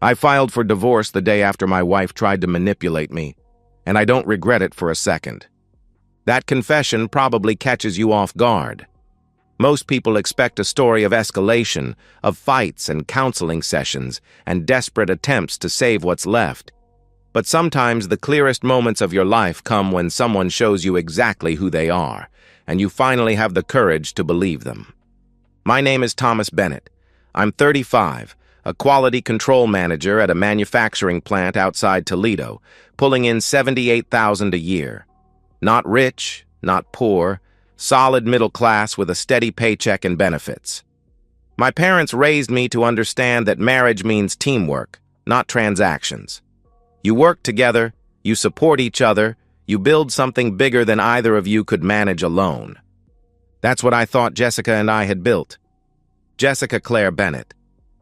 I filed for divorce the day after my wife tried to manipulate me, and I don't regret it for a second. That confession probably catches you off guard. Most people expect a story of escalation, of fights and counseling sessions, and desperate attempts to save what's left. But sometimes the clearest moments of your life come when someone shows you exactly who they are, and you finally have the courage to believe them. My name is Thomas Bennett. I'm 35, a quality control manager at a manufacturing plant outside Toledo, pulling in $78,000 a year. Not rich, not poor, solid middle class with a steady paycheck and benefits. My parents raised me to understand that marriage means teamwork, not transactions. You work together, you support each other, you build something bigger than either of you could manage alone. That's what I thought Jessica and I had built. Jessica Claire Bennett.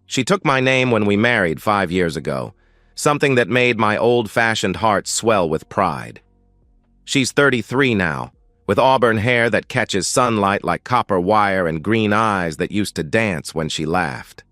She took my name when we married 5 years ago, something that made my old-fashioned heart swell with pride. She's 33 now, with auburn hair that catches sunlight like copper wire and green eyes that used to dance when she laughed.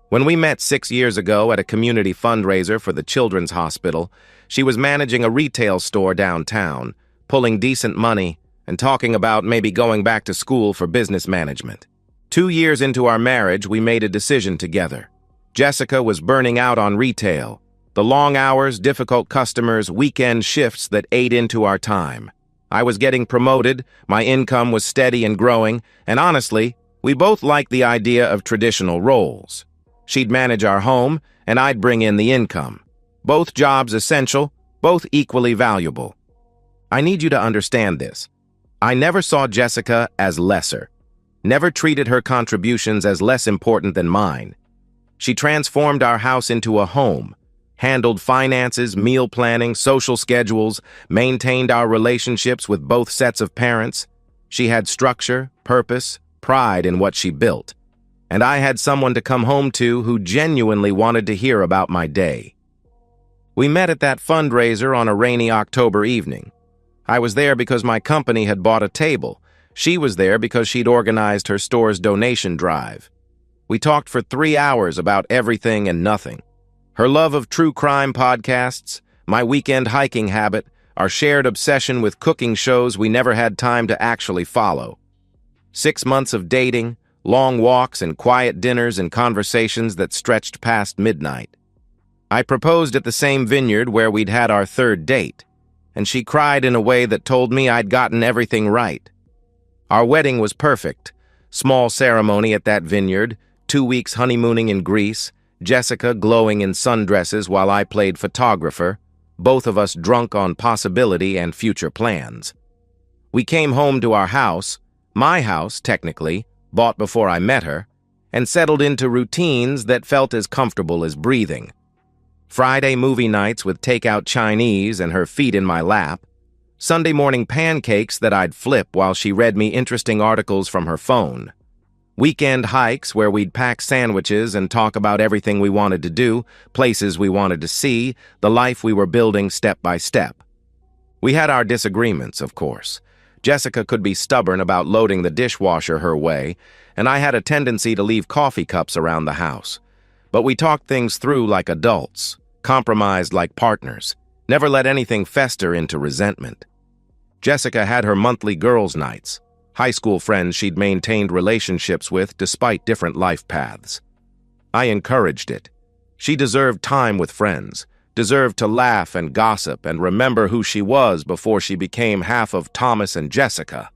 When we met 6 years ago at a community fundraiser for the Children's Hospital, she was managing a retail store downtown, pulling decent money and talking about maybe going back to school for business management. 2 years into our marriage, we made a decision together. Jessica was burning out on retail, the long hours, difficult customers, weekend shifts that ate into our time. I was getting promoted, my income was steady and growing, and honestly, we both liked the idea of traditional roles. She'd manage our home, and I'd bring in the income. Both jobs essential, both equally valuable. I need you to understand this. I never saw Jessica as lesser, never treated her contributions as less important than mine. She transformed our house into a home, handled finances, meal planning, social schedules, maintained our relationships with both sets of parents. She had structure, purpose, pride in what she built. And I had someone to come home to who genuinely wanted to hear about my day. We met at that fundraiser on a rainy October evening. I was there because my company had bought a table. She was there because she'd organized her store's donation drive. We talked for 3 hours about everything and nothing. Her love of true crime podcasts, my weekend hiking habit, our shared obsession with cooking shows we never had time to actually follow. 6 months of dating, long walks and quiet dinners and conversations that stretched past midnight. I proposed at the same vineyard where we'd had our third date, and she cried in a way that told me I'd gotten everything right. Our wedding was perfect. Small ceremony at that vineyard, 2 weeks honeymooning in Greece, Jessica glowing in sundresses while I played photographer, both of us drunk on possibility and future plans. We came home to our house, my house, technically, bought before I met her, and settled into routines that felt as comfortable as breathing. Friday movie nights with takeout Chinese and her feet in my lap, Sunday morning pancakes that I'd flip while she read me interesting articles from her phone. Weekend hikes where we'd pack sandwiches and talk about everything we wanted to do, places we wanted to see, the life we were building step by step. We had our disagreements, of course. Jessica could be stubborn about loading the dishwasher her way, and I had a tendency to leave coffee cups around the house. But we talked things through like adults, compromised like partners, never let anything fester into resentment. Jessica had her monthly girls' nights, high school friends she'd maintained relationships with despite different life paths. I encouraged it. She deserved time with friends, deserved to laugh and gossip and remember who she was before she became half of Thomas and Jessica.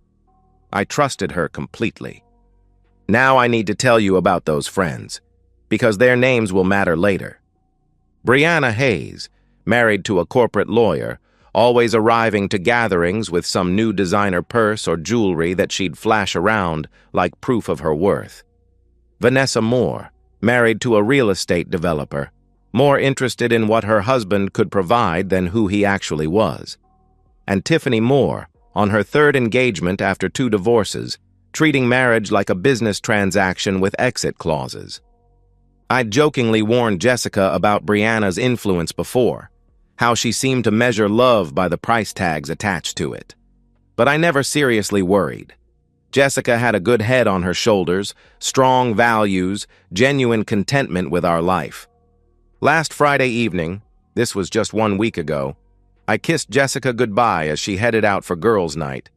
I trusted her completely. Now I need to tell you about those friends, because their names will matter later. Brianna Hayes, married to a corporate lawyer, always arriving to gatherings with some new designer purse or jewelry that she'd flash around like proof of her worth. Vanessa Moore, married to a real estate developer, more interested in what her husband could provide than who he actually was. And Tiffany Moore, on her third engagement after 2 divorces, treating marriage like a business transaction with exit clauses. I'd jokingly warned Jessica about Brianna's influence before, how she seemed to measure love by the price tags attached to it. But I never seriously worried. Jessica had a good head on her shoulders, strong values, genuine contentment with our life. Last Friday evening, this was just 1 week ago, I kissed Jessica goodbye as she headed out for girls' night,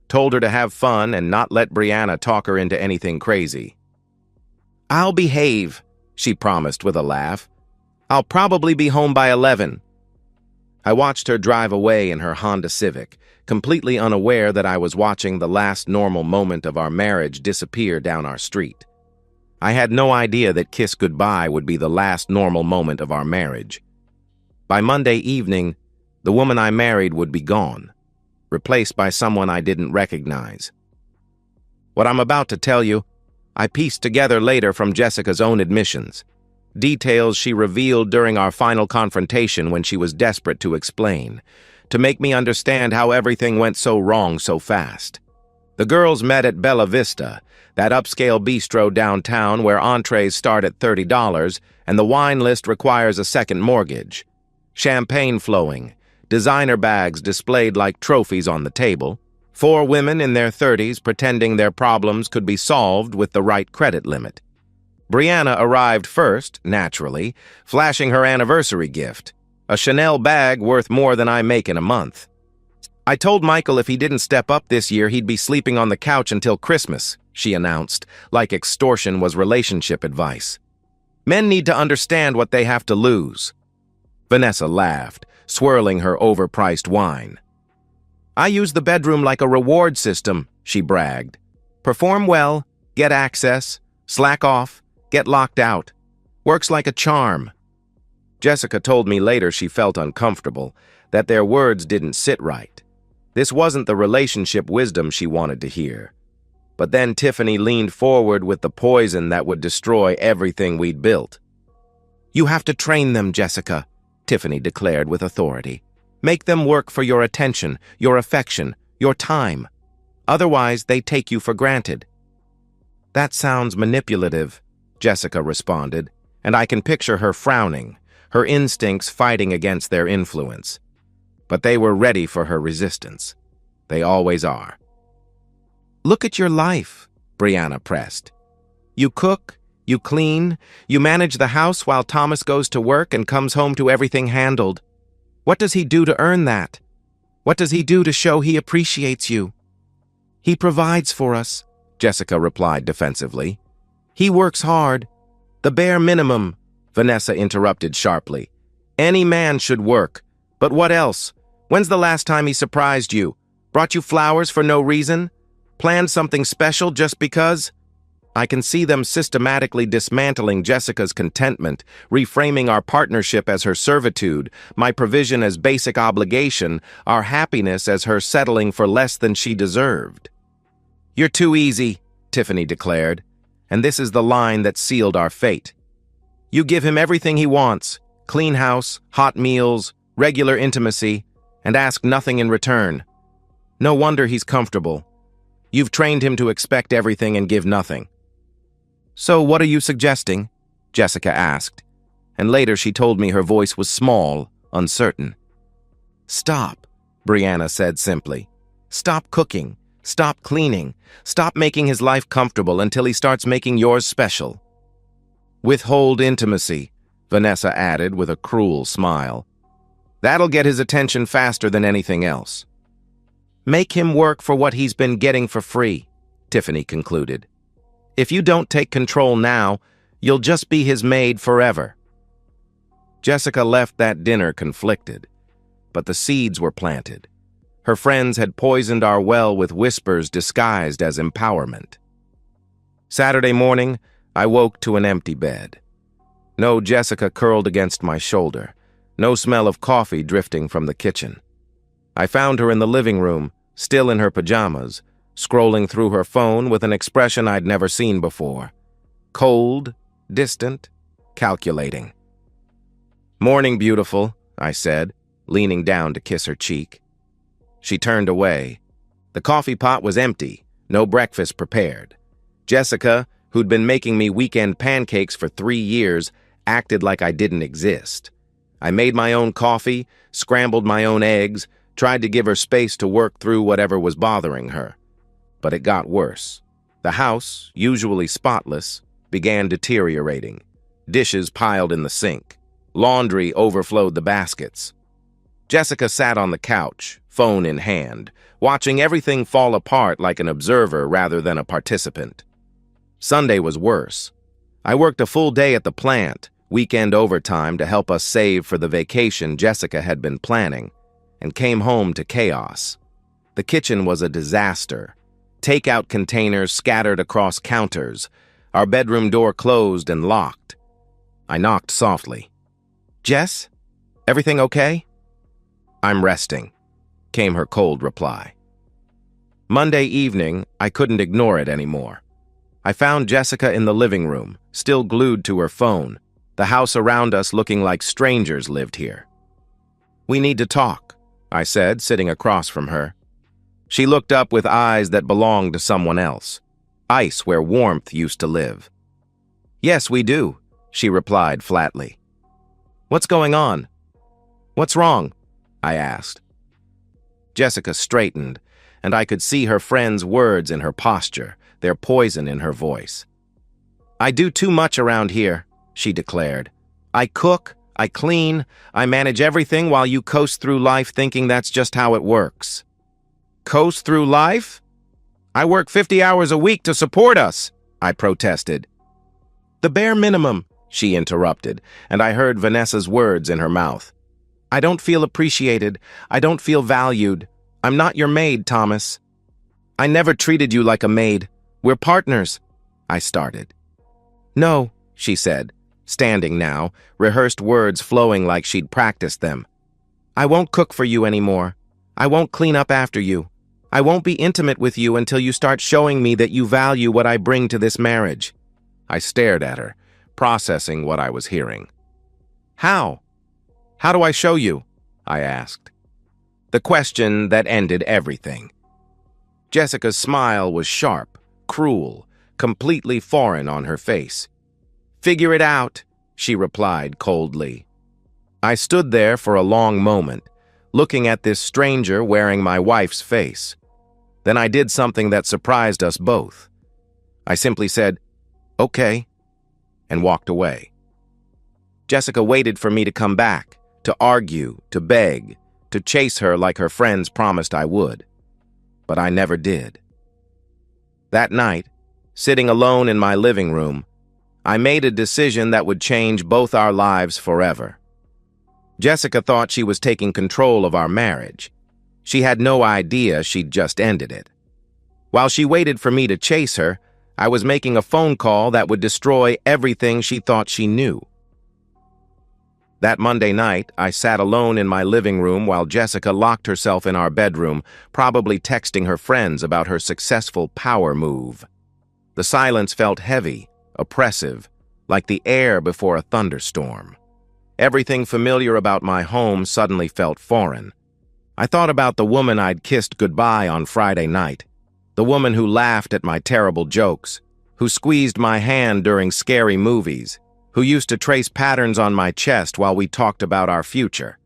told her to have fun and not let Brianna talk her into anything crazy. "I'll behave," she promised with a laugh. "I'll probably be home by 11. I watched her drive away in her Honda Civic, completely unaware that I was watching the last normal moment of our marriage disappear down our street. I had no idea that kiss goodbye would be the last normal moment of our marriage. By Monday evening, the woman I married would be gone, replaced by someone I didn't recognize. What I'm about to tell you, I pieced together later from Jessica's own admissions, details she revealed during our final confrontation when she was desperate to explain, to make me understand how everything went so wrong so fast. The girls met at Bella Vista, that upscale bistro downtown where entrees start at $30 and the wine list requires a second mortgage. Champagne flowing, designer bags displayed like trophies on the table, 4 women in their 30s pretending their problems could be solved with the right credit limit. Brianna arrived first, naturally, flashing her anniversary gift, a Chanel bag worth more than I make in a month. "I told Michael if he didn't step up this year, he'd be sleeping on the couch until Christmas," she announced, like extortion was relationship advice. "Men need to understand what they have to lose." Vanessa laughed, swirling her overpriced wine. "I use the bedroom like a reward system," she bragged. "Perform well, get access, slack off, get locked out. Works like a charm." Jessica told me later she felt uncomfortable, that their words didn't sit right. This wasn't the relationship wisdom she wanted to hear. But then Tiffany leaned forward with the poison that would destroy everything we'd built. "You have to train them, Jessica," Tiffany declared with authority. "Make them work for your attention, your affection, your time. Otherwise, they take you for granted." "That sounds manipulative," Jessica responded, and I can picture her frowning, her instincts fighting against their influence. But they were ready for her resistance. They always are. "Look at your life," Brianna pressed. "You cook, you clean, you manage the house while Thomas goes to work and comes home to everything handled. What does he do to earn that? What does he do to show he appreciates you?" "He provides for us," Jessica replied defensively. "He works hard. The bare minimum," Vanessa interrupted sharply. "Any man should work. But what else? When's the last time he surprised you? Brought you flowers for no reason? Planned something special just because?" I can see them systematically dismantling Jessica's contentment, reframing our partnership as her servitude, my provision as basic obligation, our happiness as her settling for less than she deserved. "You're too easy," Tiffany declared, and this is the line that sealed our fate. "You give him everything he wants, clean house, hot meals, regular intimacy, and ask nothing in return. No wonder he's comfortable. You've trained him to expect everything and give nothing." "So what are you suggesting?" Jessica asked, and later she told me her voice was small, uncertain. "Stop," Brianna said simply. "Stop cooking. Stop cleaning. Stop making his life comfortable until he starts making yours special." "Withhold intimacy," Vanessa added with a cruel smile. "That'll get his attention faster than anything else." "Make him work for what he's been getting for free," Tiffany concluded. "If you don't take control now, you'll just be his maid forever." Jessica left that dinner conflicted, but the seeds were planted. Her friends had poisoned our well with whispers disguised as empowerment. Saturday morning, I woke to an empty bed. No Jessica curled against my shoulder, no smell of coffee drifting from the kitchen. I found her in the living room, still in her pajamas, scrolling through her phone with an expression I'd never seen before. Cold, distant, calculating. "Morning, beautiful," I said, leaning down to kiss her cheek. She turned away. The coffee pot was empty, no breakfast prepared. Jessica, who'd been making me weekend pancakes for 3 years, acted like I didn't exist. I made my own coffee, scrambled my own eggs, tried to give her space to work through whatever was bothering her. But it got worse. The house, usually spotless, began deteriorating. Dishes piled in the sink. Laundry overflowed the baskets. Jessica sat on the couch, phone in hand, watching everything fall apart like an observer rather than a participant. Sunday was worse. I worked a full day at the plant, weekend overtime to help us save for the vacation Jessica had been planning, and came home to chaos. The kitchen was a disaster. Takeout containers scattered across counters, our bedroom door closed and locked. I knocked softly. "Jess? Everything okay?" "I'm resting," came her cold reply. Monday evening, I couldn't ignore it anymore. I found Jessica in the living room, still glued to her phone, the house around us looking like strangers lived here. "We need to talk," I said, sitting across from her. She looked up with eyes that belonged to someone else, ice where warmth used to live. "Yes, we do," she replied flatly. "What's going on? What's wrong?" I asked. Jessica straightened, and I could see her friend's words in her posture, their poison in her voice. "I do too much around here," she declared. "I cook, I clean, I manage everything while you coast through life thinking that's just how it works." "Coast through life? I work 50 hours a week to support us," I protested. "The bare minimum," she interrupted, and I heard Vanessa's words in her mouth. "I don't feel appreciated. I don't feel valued. I'm not your maid, Thomas." "I never treated you like a maid. We're partners," I started. "No," she said, standing now, rehearsed words flowing like she'd practiced them. "I won't cook for you anymore. I won't clean up after you. I won't be intimate with you until you start showing me that you value what I bring to this marriage." I stared at her, processing what I was hearing. "How? How do I show you?" I asked. The question that ended everything. Jessica's smile was sharp, cruel, completely foreign on her face. "Figure it out," she replied coldly. I stood there for a long moment, looking at this stranger wearing my wife's face. Then I did something that surprised us both. I simply said, "Okay," and walked away. Jessica waited for me to come back, to argue, to beg, to chase her like her friends promised I would. But I never did. That night, sitting alone in my living room, I made a decision that would change both our lives forever. Jessica thought she was taking control of our marriage. She had no idea she'd just ended it. While she waited for me to chase her, I was making a phone call that would destroy everything she thought she knew. That Monday night, I sat alone in my living room while Jessica locked herself in our bedroom, probably texting her friends about her successful power move. The silence felt heavy, oppressive, like the air before a thunderstorm. Everything familiar about my home suddenly felt foreign. I thought about the woman I'd kissed goodbye on Friday night, the woman who laughed at my terrible jokes, who squeezed my hand during scary movies, who used to trace patterns on my chest while we talked about our future.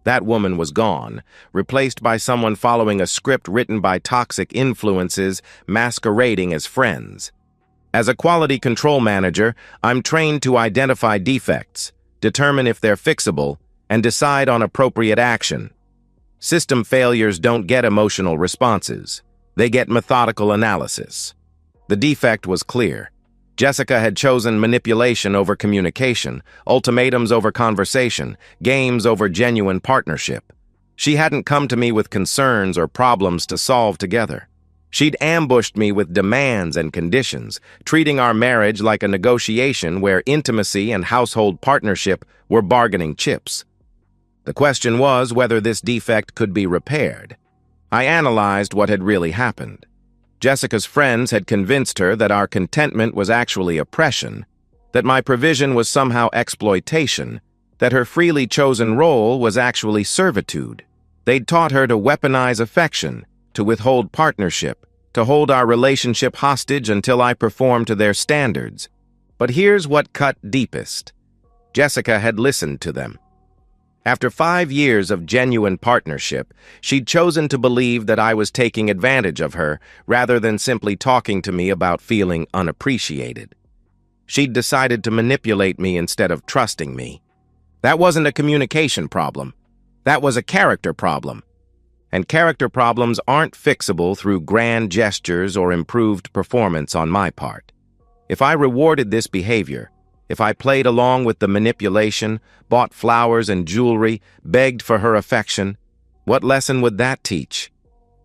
That woman was gone, replaced by someone following a script written by toxic influences masquerading as friends. As a quality control manager, I'm trained to identify defects, determine if they're fixable, and decide on appropriate action. System failures don't get emotional responses. They get methodical analysis. The defect was clear. Jessica had chosen manipulation over communication, ultimatums over conversation, games over genuine partnership. She hadn't come to me with concerns or problems to solve together. She'd ambushed me with demands and conditions, treating our marriage like a negotiation where intimacy and household partnership were bargaining chips. The question was whether this defect could be repaired. I analyzed what had really happened. Jessica's friends had convinced her that our contentment was actually oppression, that my provision was somehow exploitation, that her freely chosen role was actually servitude. They'd taught her to weaponize affection, to withhold partnership, to hold our relationship hostage until I performed to their standards. But here's what cut deepest. Jessica had listened to them. After 5 years of genuine partnership, she'd chosen to believe that I was taking advantage of her rather than simply talking to me about feeling unappreciated. She'd decided to manipulate me instead of trusting me. That wasn't a communication problem. That was a character problem. And character problems aren't fixable through grand gestures or improved performance on my part. If I rewarded this behavior, if I played along with the manipulation, bought flowers and jewelry, begged for her affection, what lesson would that teach?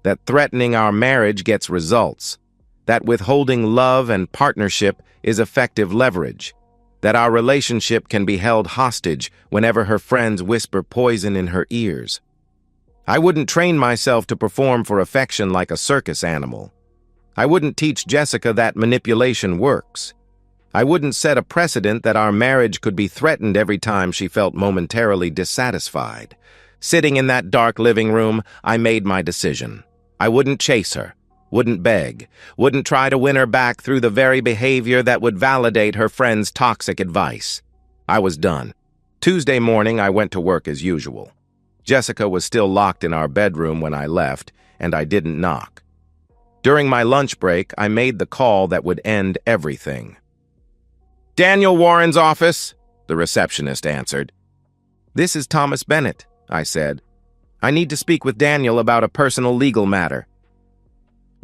That threatening our marriage gets results. That withholding love and partnership is effective leverage. That our relationship can be held hostage whenever her friends whisper poison in her ears. I wouldn't train myself to perform for affection like a circus animal. I wouldn't teach Jessica that manipulation works. I wouldn't set a precedent that our marriage could be threatened every time she felt momentarily dissatisfied. Sitting in that dark living room, I made my decision. I wouldn't chase her, wouldn't beg, wouldn't try to win her back through the very behavior that would validate her friend's toxic advice. I was done. Tuesday morning, I went to work as usual. Jessica was still locked in our bedroom when I left, and I didn't knock. During my lunch break, I made the call that would end everything. "Daniel Warren's office," the receptionist answered. "This is Thomas Bennett," I said. "I need to speak with Daniel about a personal legal matter."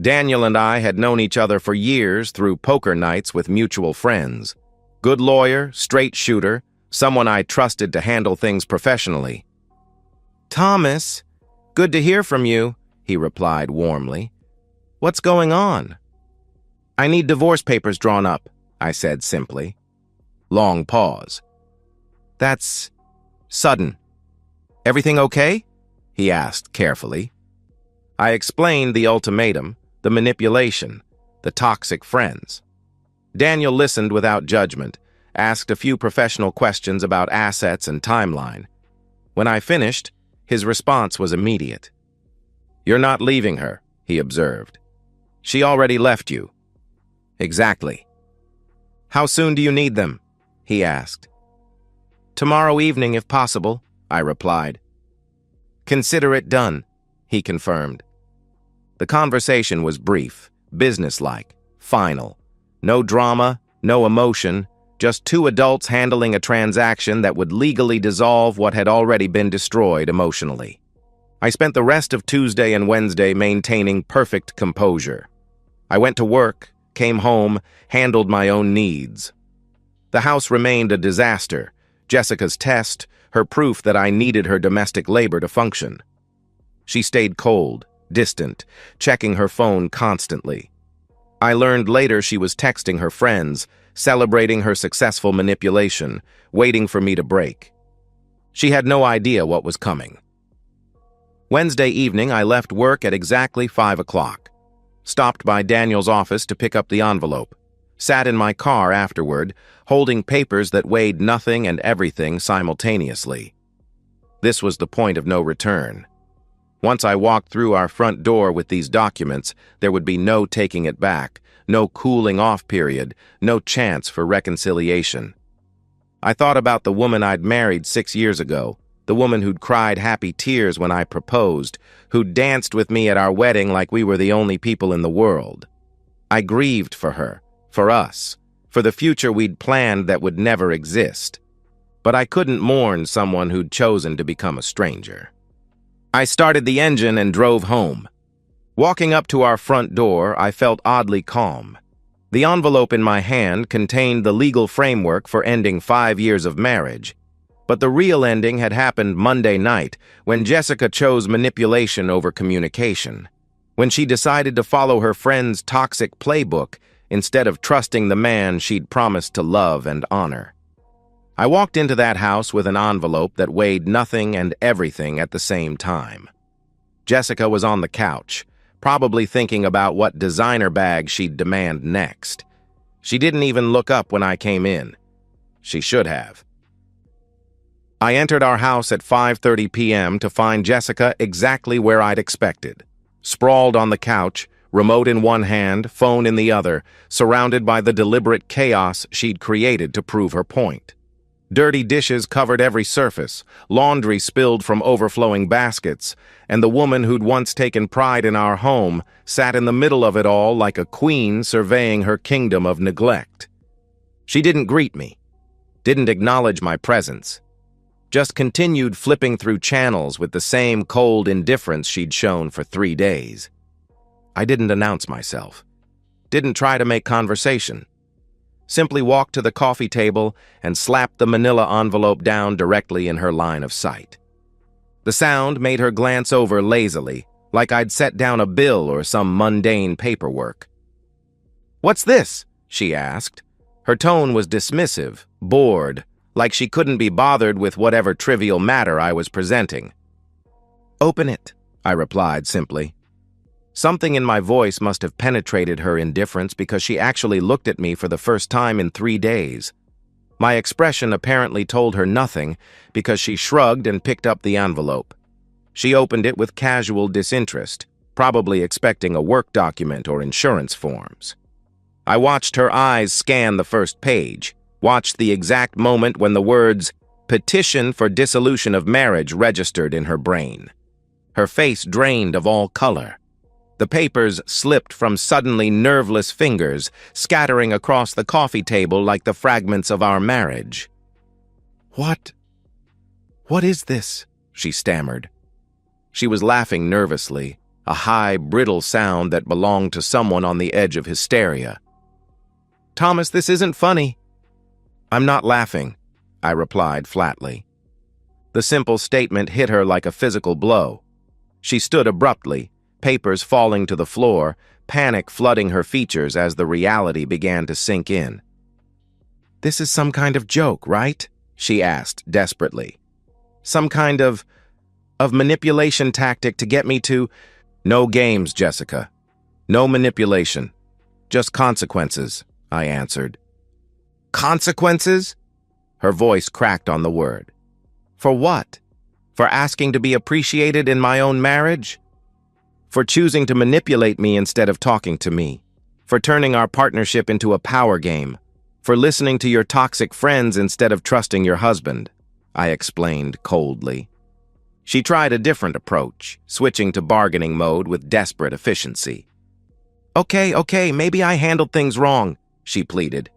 Daniel and I had known each other for years through poker nights with mutual friends. Good lawyer, straight shooter, someone I trusted to handle things professionally. "Thomas, good to hear from you," he replied warmly. "What's going on?" "I need divorce papers drawn up," I said simply. Long pause. "That's sudden. Everything okay?" he asked carefully. I explained the ultimatum, the manipulation, the toxic friends. Daniel listened without judgment, asked a few professional questions about assets and timeline. When I finished, his response was immediate. "You're not leaving her," he observed. "She already left you." "Exactly." "How soon do you need them?" he asked. "Tomorrow evening, if possible," I replied. "Consider it done," he confirmed. The conversation was brief, businesslike, final. No drama, no emotion, just two adults handling a transaction that would legally dissolve what had already been destroyed emotionally. I spent the rest of Tuesday and Wednesday maintaining perfect composure. I went to work, came home, handled my own needs. The house remained a disaster, Jessica's test, her proof that I needed her domestic labor to function. She stayed cold, distant, checking her phone constantly. I learned later she was texting her friends, celebrating her successful manipulation, waiting for me to break. She had no idea what was coming. Wednesday evening, I left work at exactly 5 o'clock. Stopped by Daniel's office to pick up the envelope. Sat in my car afterward, holding papers that weighed nothing and everything simultaneously. This was the point of no return. Once I walked through our front door with these documents, there would be no taking it back, no cooling off period, no chance for reconciliation. I thought about the woman I'd married 6 years ago, the woman who'd cried happy tears when I proposed, who'd danced with me at our wedding like we were the only people in the world. I grieved for her, for us, for the future we'd planned that would never exist. But I couldn't mourn someone who'd chosen to become a stranger. I started the engine and drove home. Walking up to our front door, I felt oddly calm. The envelope in my hand contained the legal framework for ending 5 years of marriage. But the real ending had happened Monday night, when Jessica chose manipulation over communication. When she decided to follow her friend's toxic playbook instead of trusting the man she'd promised to love and honor. I walked into that house with an envelope that weighed nothing and everything at the same time. Jessica was on the couch, probably thinking about what designer bag she'd demand next. She didn't even look up when I came in. She should have. I entered our house at 5:30 p.m. to find Jessica exactly where I'd expected. Sprawled on the couch, remote in one hand, phone in the other, surrounded by the deliberate chaos she'd created to prove her point. Dirty dishes covered every surface, laundry spilled from overflowing baskets, and the woman who'd once taken pride in our home sat in the middle of it all like a queen surveying her kingdom of neglect. She didn't greet me, didn't acknowledge my presence, just continued flipping through channels with the same cold indifference she'd shown for 3 days. I didn't announce myself, didn't try to make conversation. Simply walked to the coffee table and slapped the manila envelope down directly in her line of sight. The sound made her glance over lazily, like I'd set down a bill or some mundane paperwork. "What's this?" she asked. Her tone was dismissive, bored, like she couldn't be bothered with whatever trivial matter I was presenting. "Open it," I replied simply. Something in my voice must have penetrated her indifference because she actually looked at me for the first time in 3 days. My expression apparently told her nothing because she shrugged and picked up the envelope. She opened it with casual disinterest, probably expecting a work document or insurance forms. I watched her eyes scan the first page, watched the exact moment when the words "petition for dissolution of marriage" registered in her brain. Her face drained of all color. The papers slipped from suddenly nerveless fingers, scattering across the coffee table like the fragments of our marriage. What is this?" she stammered. She was laughing nervously, a high, brittle sound that belonged to someone on the edge of hysteria. "Thomas, this isn't funny." "I'm not laughing," I replied flatly. The simple statement hit her like a physical blow. She stood abruptly, papers falling to the floor, panic flooding her features as the reality began to sink in. "This is some kind of joke, right?" she asked desperately. "Some kind of manipulation tactic to get me to—" "No games, Jessica. No manipulation. Just consequences," I answered. "Consequences?" Her voice cracked on the word. "For what? For asking to be appreciated in my own marriage? For choosing to manipulate me instead of talking to me? For turning our partnership into a power game? For listening to your toxic friends instead of trusting your husband?" I explained coldly. She tried a different approach, switching to bargaining mode with desperate efficiency. Okay, maybe I handled things wrong," she pleaded.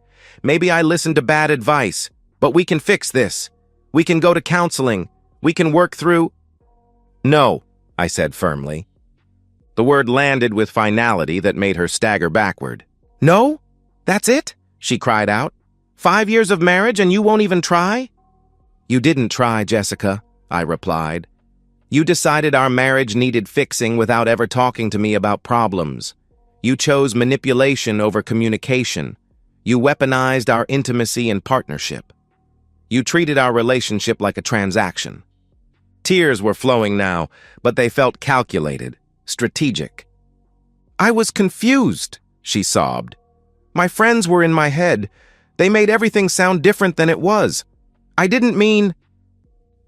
"Maybe I listened to bad advice, but we can fix this. We can go to counseling. We can work through—" "No," I said firmly. The word landed with finality that made her stagger backward. "No? That's it?" she cried out. "5 years of marriage and you won't even try?" "You didn't try, Jessica," I replied. "You decided our marriage needed fixing without ever talking to me about problems. You chose manipulation over communication. You weaponized our intimacy and partnership. You treated our relationship like a transaction." Tears were flowing now, but they felt calculated, strategic. "I was confused," she sobbed. "My friends were in my head. They made everything sound different than it was. I didn't mean—"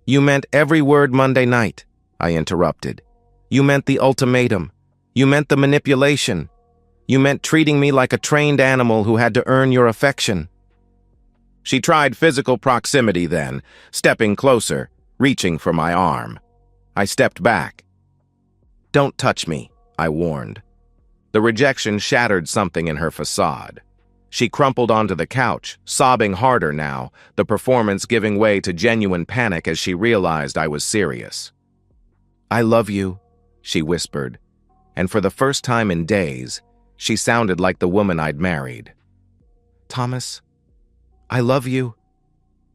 "You meant every word Monday night," I interrupted. "You meant the ultimatum. You meant the manipulation. You meant treating me like a trained animal who had to earn your affection." She tried physical proximity then, stepping closer, reaching for my arm. I stepped back. "Don't touch me," I warned. The rejection shattered something in her facade. She crumpled onto the couch, sobbing harder now, the performance giving way to genuine panic as she realized I was serious. "I love you," she whispered, and for the first time in days, she sounded like the woman I'd married. "Thomas, I love you.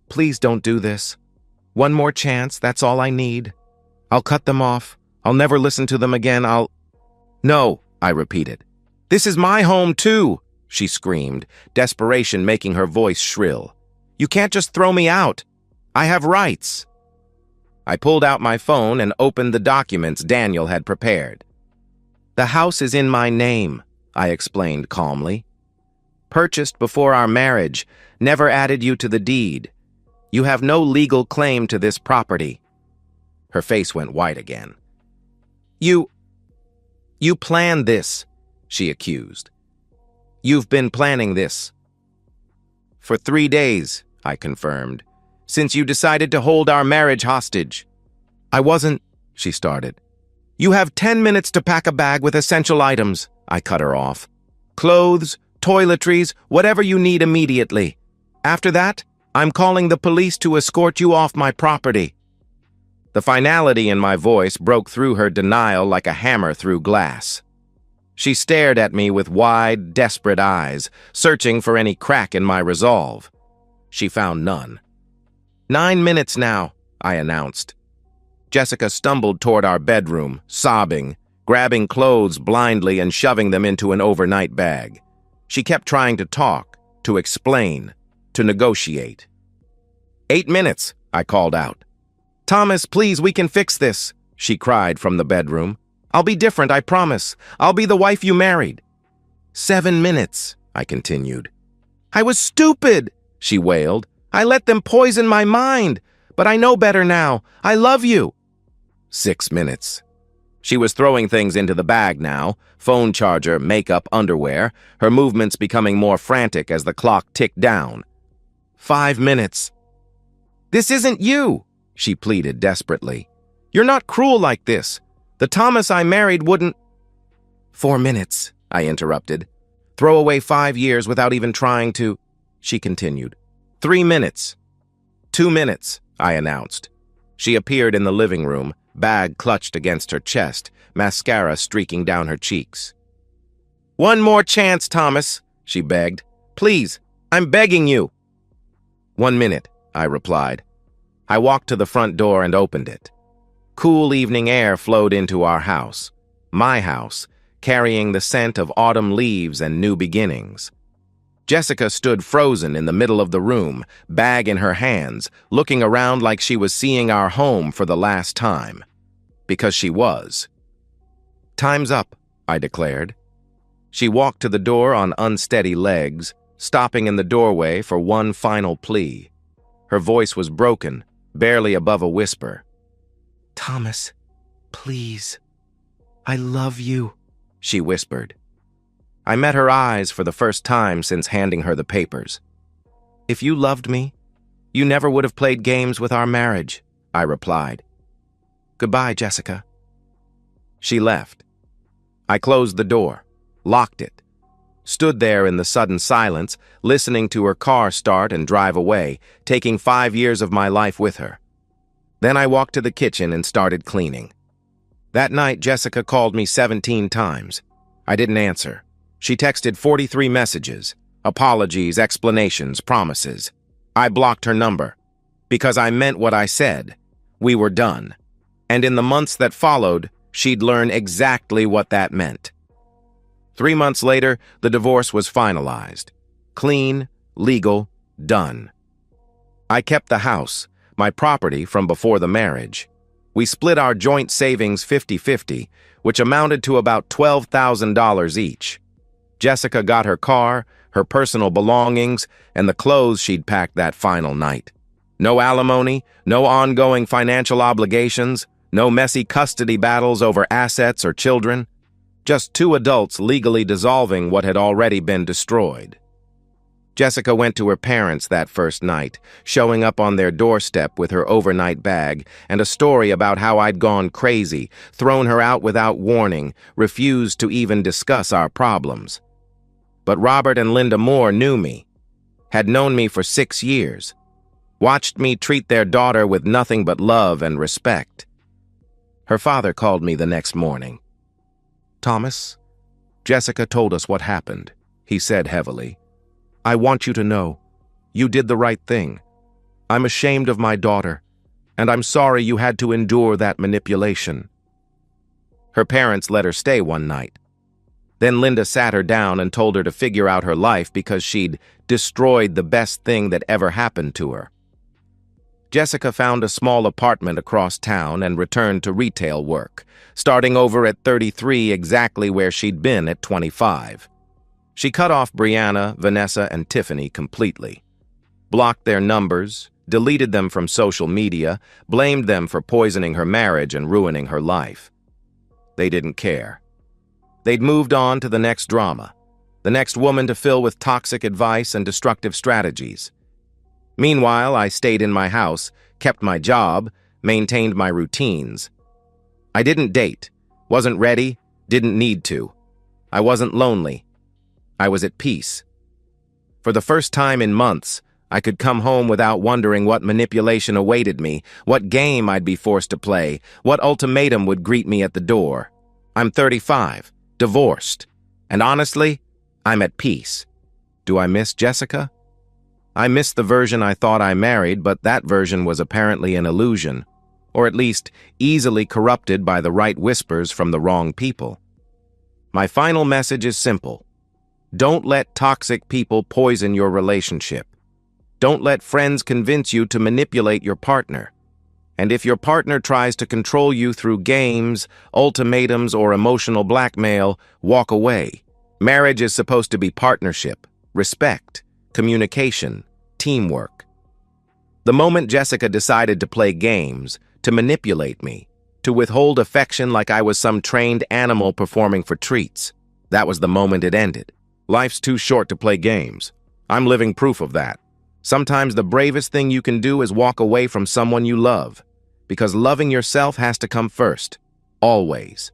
Please don't do this. One more chance, that's all I need. I'll cut them off. I'll never listen to them again. "No," I repeated. "This is my home too," she screamed, desperation making her voice shrill. "You can't just throw me out. I have rights." I pulled out my phone and opened the documents Daniel had prepared. "The house is in my name," I explained calmly. "Purchased before our marriage, never added you to the deed. You have no legal claim to this property." Her face went white again. You planned this," she accused. "You've been planning this." "For 3 days," I confirmed, "since you decided to hold our marriage hostage." "I wasn't," she started. "You have 10 minutes to pack a bag with essential items," I cut her off. "Clothes, toiletries, whatever you need immediately. After that, I'm calling the police to escort you off my property." The finality in my voice broke through her denial like a hammer through glass. She stared at me with wide, desperate eyes, searching for any crack in my resolve. She found none. 9 minutes now," I announced. Jessica stumbled toward our bedroom, sobbing, grabbing clothes blindly and shoving them into an overnight bag. She kept trying to talk, to explain, to negotiate. 8 minutes, I called out. "Thomas, please, we can fix this," she cried from the bedroom. "I'll be different, I promise. I'll be the wife you married." 7 minutes, I continued. "I was stupid," she wailed. "I let them poison my mind, but I know better now. I love you." 6 minutes. She was throwing things into the bag now, phone charger, makeup, underwear, her movements becoming more frantic as the clock ticked down. 5 minutes. "This isn't you," she pleaded desperately. "You're not cruel like this. The Thomas I married wouldn't—" 4 minutes, I interrupted. "Throw away 5 years without even trying to—" She continued. 3 minutes. 2 minutes, I announced. She appeared in the living room, bag clutched against her chest, mascara streaking down her cheeks. "One more chance, Thomas," she begged. "Please, I'm begging you." 1 minute, I replied. I walked to the front door and opened it. Cool evening air flowed into our house, my house, carrying the scent of autumn leaves and new beginnings. Jessica stood frozen in the middle of the room, bag in her hands, looking around like she was seeing our home for the last time. Because she was. "Time's up," I declared. She walked to the door on unsteady legs, stopping in the doorway for one final plea. Her voice was broken, barely above a whisper. "Thomas, please. I love you," she whispered. I met her eyes for the first time since handing her the papers. "If you loved me, you never would have played games with our marriage," I replied. "Goodbye, Jessica." She left. I closed the door, locked it, stood there in the sudden silence, listening to her car start and drive away, taking 5 years of my life with her. Then I walked to the kitchen and started cleaning. That night, Jessica called me 17 times. I didn't answer. She texted 43 messages, apologies, explanations, promises. I blocked her number, because I meant what I said. We were done. And in the months that followed, she'd learn exactly what that meant. 3 months later, the divorce was finalized. Clean, legal, done. I kept the house, my property from before the marriage. We split our joint savings 50-50, which amounted to about $12,000 each. Jessica got her car, her personal belongings, and the clothes she'd packed that final night. No alimony, no ongoing financial obligations, no messy custody battles over assets or children. Just 2 adults legally dissolving what had already been destroyed. Jessica went to her parents that first night, showing up on their doorstep with her overnight bag and a story about how I'd gone crazy, thrown her out without warning, refused to even discuss our problems. But Robert and Linda Moore knew me, had known me for 6 years, watched me treat their daughter with nothing but love and respect. Her father called me the next morning. "Thomas, Jessica told us what happened," he said heavily. "I want you to know, you did the right thing. I'm ashamed of my daughter, and I'm sorry you had to endure that manipulation." Her parents let her stay one night. Then Linda sat her down and told her to figure out her life because she'd destroyed the best thing that ever happened to her. Jessica found a small apartment across town and returned to retail work, starting over at 33 exactly where she'd been at 25. She cut off Brianna, Vanessa, and Tiffany completely, blocked their numbers, deleted them from social media, blamed them for poisoning her marriage and ruining her life. They didn't care. They'd moved on to the next drama, the next woman to fill with toxic advice and destructive strategies. Meanwhile, I stayed in my house, kept my job, maintained my routines. I didn't date, wasn't ready, didn't need to. I wasn't lonely. I was at peace. For the first time in months, I could come home without wondering what manipulation awaited me, what game I'd be forced to play, what ultimatum would greet me at the door. I'm 35, divorced, and honestly, I'm at peace. Do I miss Jessica? I miss the version I thought I married, but that version was apparently an illusion, or at least easily corrupted by the right whispers from the wrong people. My final message is simple. Don't let toxic people poison your relationship. Don't let friends convince you to manipulate your partner. And if your partner tries to control you through games, ultimatums, or emotional blackmail, walk away. Marriage is supposed to be partnership, respect, communication, teamwork. The moment Jessica decided to play games, to manipulate me, to withhold affection like I was some trained animal performing for treats, that was the moment it ended. Life's too short to play games. I'm living proof of that. Sometimes the bravest thing you can do is walk away from someone you love, because loving yourself has to come first, always.